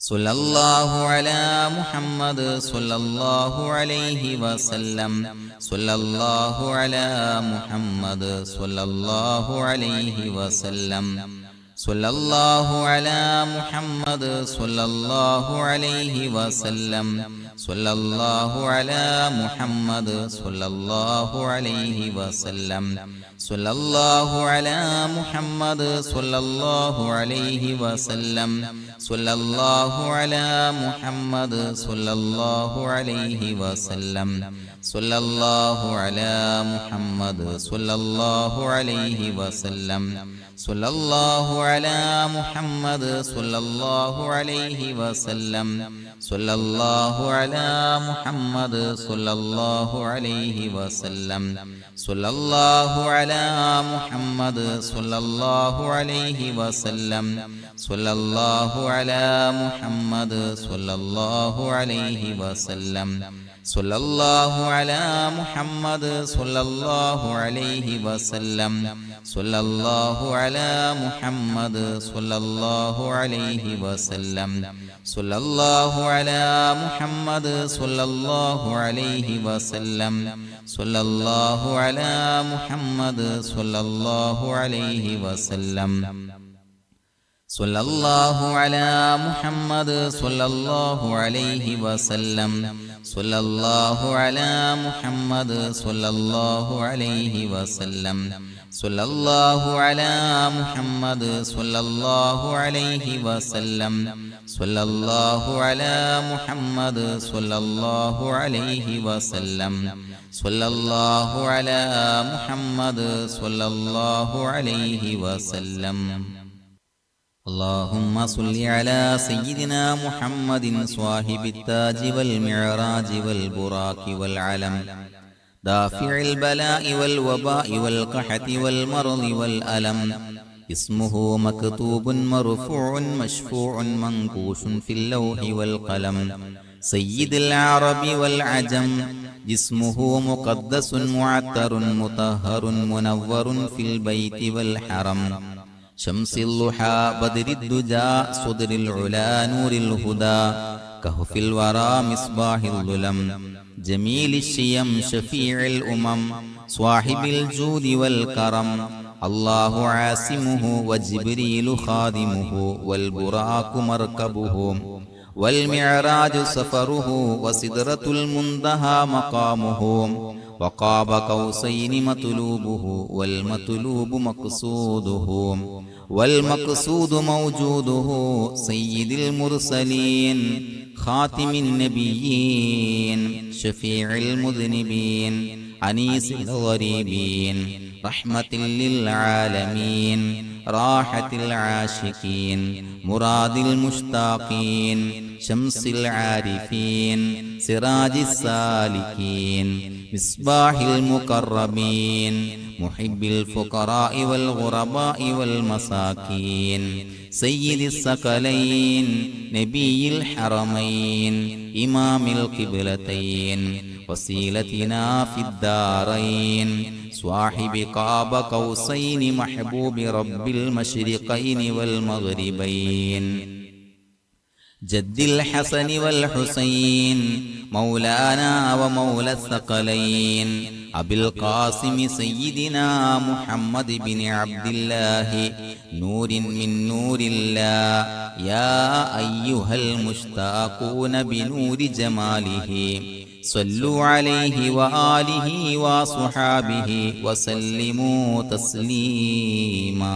സല്ലല്ലാഹു അലാ മുഹമ്മദ് സല്ലല്ലാഹു അലൈഹി വസല്ലം. സല്ലല്ലാഹു അലാ മുഹമ്മദ് സല്ലല്ലാഹു അലൈഹി വസല്ലം. സല്ലല്ലാഹു അലാ മുഹമ്മദ് സല്ലല്ലാഹു അലൈഹി വസല്ലം. സല്ലല്ലാഹു അലാ മുഹമ്മദ് സല്ലല്ലാഹു അലൈഹി വസല്ലം. സല്ലല്ലാഹു അലാ മുഹമ്മദ് സല്ലല്ലാഹു അലൈഹി വസല്ലം. സല്ലല്ലാഹു അലാ മുഹമ്മദ് സല്ലല്ലാഹു അലൈഹി വസല്ലം. സല്ലല്ലാഹു അലാ മുഹമ്മദ് സല്ലല്ലാഹു അലൈഹി വസല്ലം. സല്ലല്ലാഹു അലാ മുഹമ്മദ് സല്ലല്ലാഹു അലൈഹി വസല്ലം. സല്ലല്ലാഹു അലാ മുഹമ്മദ് സല്ലല്ലാഹു അലൈഹി വസല്ലം. സല്ലല്ലാഹു അലാ മുഹമ്മദ് സല്ലല്ലാഹു അലൈഹി വസല്ലം. സല്ലല്ലാഹു അലാ മുഹമ്മദ് സല്ലല്ലാഹു അലൈഹി വസല്ലം. സല്ലല്ലാഹു അലാ മുഹമ്മദ് സല്ലല്ലാഹു അലൈഹി വസല്ലം. സല്ലല്ലാഹു അലാ മുഹമ്മദ് സല്ലല്ലാഹു അലൈഹി വസല്ലം. സല്ലല്ലാഹു അലാ മുഹമ്മദ് സല്ലല്ലാഹു അലൈഹി വസല്ലം. സല്ലല്ലാഹു അലാ മുഹമ്മദ് സല്ലല്ലാഹു അലൈഹി വസല്ലം. സല്ലല്ലാഹു അലാ മുഹമ്മദ് സല്ലല്ലാഹു അലൈഹി വസല്ലം. സല്ലല്ലാഹു അലാ മുഹമ്മദ് സല്ലല്ലാഹു അലൈഹി വസല്ലം. സല്ലല്ലാഹു അലാ മുഹമ്മദ് സല്ലല്ലാഹു അലൈഹി വസല്ലം. സല്ലല്ലാഹു അലാ മുഹമ്മദ് സല്ലല്ലാഹു അലൈഹി വസല്ലം. സല്ലല്ലാഹു അലാ മുഹമ്മദ് സല്ലല്ലാഹു അലൈഹി വസല്ലം. اللهم صل على سيدنا محمد صاحب التاج والمعراج والبراق والعلم دافع البلاء والوباء والقحط والمرض والألم. اسمه مكتوب مرفوع مشفوع منقوش في اللوح والقلم. سيد العرب والعجم. جسمه مقدس معطر مطهر منور في البيت والحرم. شمس الضحى بدر الدجى صدر العلا نور الهدى كهف الورى مصباح الظلم. جميل الشيم شفيع الأمم صاحب الجود والكرم. الله عاصمه وجبريل خادمه والبراق مركبه والمعراج سفره وسدرة المنتهى مقامه. وقاب قوسين مطلوبه والمطلوب مقصوده والمقصود موجوده. سيد المرسلين خاتم النبيين شفيع المذنبين أنيس الغريبين رحمة للعالمين راحة العاشقين مراد المشتاقين شمس العارفين سراج السالكين مصباح المقربين محب الفقراء والغرباء والمساكين. سيد الثقلين نبي الحرمين إمام القبلتين وسيلتنا في الدارين. صاحب قاب قوسين محبوب رب المشرقين والمغربين. جد الحسن والحسين مولانا ومولى الثقلين. أبي القاسم سيدنا محمد بن عبد الله نور من نور الله. يا أيها المشتاقون بنور جماله صلوا عليه وآله وصحابه وسلموا تسليما.